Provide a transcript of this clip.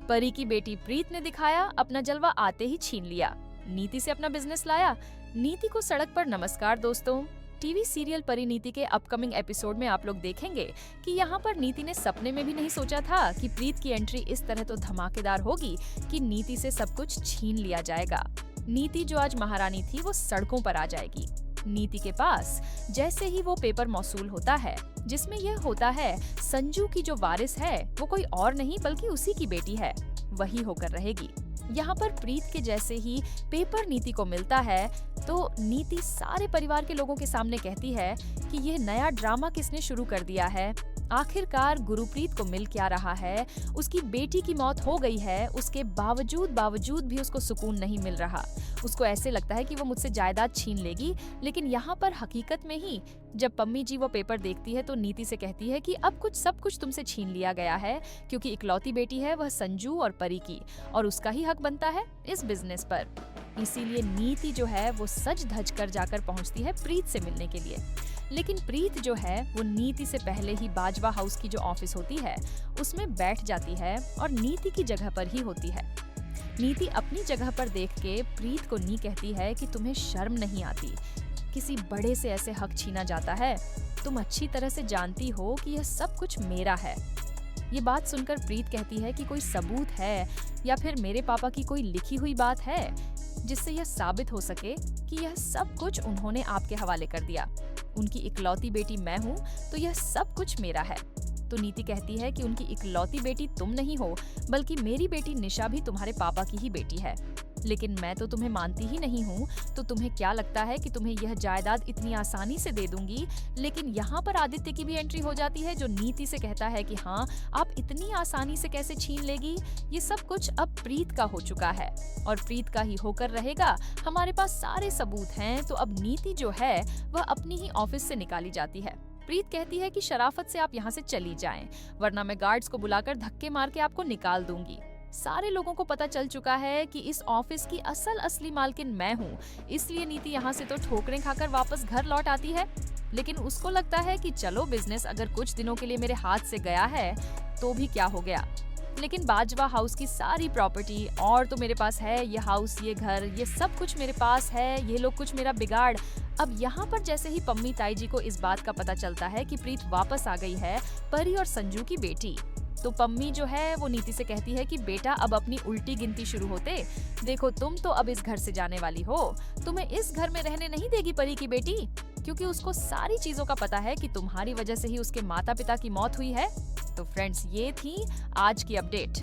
परी की बेटी प्रीत ने दिखाया, अपना जलवा आते ही छीन लिया। नीति से अपना बिजनेस लाया, नीति को सड़क पर नमस्कार। दोस्तों, टीवी सीरियल परिणीति के अपकमिंग एपिसोड में आप लोग देखेंगे कि यहाँ पर नीति ने सपने में भी नहीं सोचा था कि प्रीत की एंट्री इस तरह तो धमाकेदार होगी कि नीति से सब कुछ छीन लिया जाएगा। नीति जो आज महारानी थी वो सड़कों पर आ जाएगी। नीति के पास जैसे ही वो पेपर मौसूल होता है जिसमें यह होता है संजू की जो वारिस है वो कोई और नहीं बल्कि उसी की बेटी है, वही होकर रहेगी। यहाँ पर प्रीत के जैसे ही पेपर नीति को मिलता है तो नीति सारे परिवार के लोगों के सामने कहती है कि ये नया ड्रामा किसने शुरू कर दिया है। आखिरकार गुरप्रीत को मिल क्या रहा है, उसकी बेटी की मौत हो गई है, उसके बावजूद भी उसको सुकून नहीं मिल रहा। उसको ऐसे लगता है कि वो मुझसे जायदाद छीन लेगी, लेकिन यहाँ पर हकीकत में ही जब पम्मी जी वो पेपर देखती है तो नीति से कहती है कि अब सब कुछ तुमसे छीन लिया गया है, क्योंकि इकलौती बेटी है वह संजू और परी की, और उसका ही हक बनता है इस बिजनेस पर। इसीलिए नीति जो है वो सज धज कर जाकर पहुंचती है प्रीत से मिलने के लिए। लेकिन प्रीत जो है वो नीति से पहले ही बाजवा हाउस की जो ऑफिस होती है उसमें बैठ जाती है और नीति की जगह पर ही होती है। नीति अपनी जगह पर देख के प्रीत को नी कहती है कि तुम्हें शर्म नहीं आती, किसी बड़े से ऐसे हक छीना जाता है, तुम अच्छी तरह से जानती हो कि यह सब कुछ मेरा है। ये बात सुनकर प्रीत कहती है कि कोई सबूत है या फिर मेरे पापा की कोई लिखी हुई बात है जिससे यह साबित हो सके कि यह सब कुछ उन्होंने आपके हवाले कर दिया। उनकी इकलौती बेटी मैं हूँ तो यह सब कुछ मेरा है। तो नीति कहती है कि उनकी इकलौती बेटी तुम नहीं हो बल्कि मेरी बेटी निशा भी तुम्हारे पापा की ही बेटी है। लेकिन मैं तो तुम्हें मानती ही नहीं हूँ, तो तुम्हें क्या लगता है कि तुम्हें यह जायदाद इतनी आसानी से दे दूंगी। लेकिन यहाँ पर आदित्य की भी एंट्री हो जाती है जो नीति से कहता है कि हाँ, आप इतनी आसानी से कैसे छीन लेगी, ये सब कुछ अब प्रीत का हो चुका है और प्रीत का ही होकर रहेगा। हमारे पास सारे सबूत हैं। तो अब नीति जो है वह अपनी ही ऑफिस से निकाली जाती है। प्रीत कहती है कि शराफत से आप यहाँ से चली जाएं, वरना मैं गार्ड्स को बुलाकर धक्के मार के आपको निकाल दूंगी। सारे लोगों को पता चल चुका है कि इस ऑफिस की असली मालकिन मैं हूँ, इसलिए नीति यहाँ से तो ठोकरें खाकर वापस घर लौट आती है। लेकिन उसको लगता है कि चलो बिजनेस अगर कुछ दिनों के लिए मेरे हाथ से गया है तो भी क्या हो गया, लेकिन बाजवा हाउस की सारी प्रॉपर्टी और तो मेरे पास है, ये हाउस, ये घर, ये सब कुछ मेरे पास है, ये लोग कुछ मेरा बिगाड़। अब यहाँ पर जैसे ही पम्मी ताई जी को इस बात का पता चलता है कि प्रीत वापस आ गई है, परी और संजू की बेटी, तो पम्मी जो है वो नीति से कहती है कि बेटा अब अपनी उल्टी गिनती शुरू होते, देखो तुम तो अब इस घर से जाने वाली हो, तुम्हें इस घर में रहने नहीं देगी परी की बेटी, क्योंकि उसको सारी चीजों का पता है कि तुम्हारी वजह से ही उसके माता पिता की मौत हुई है। तो फ्रेंड्स, ये थी आज की अपडेट।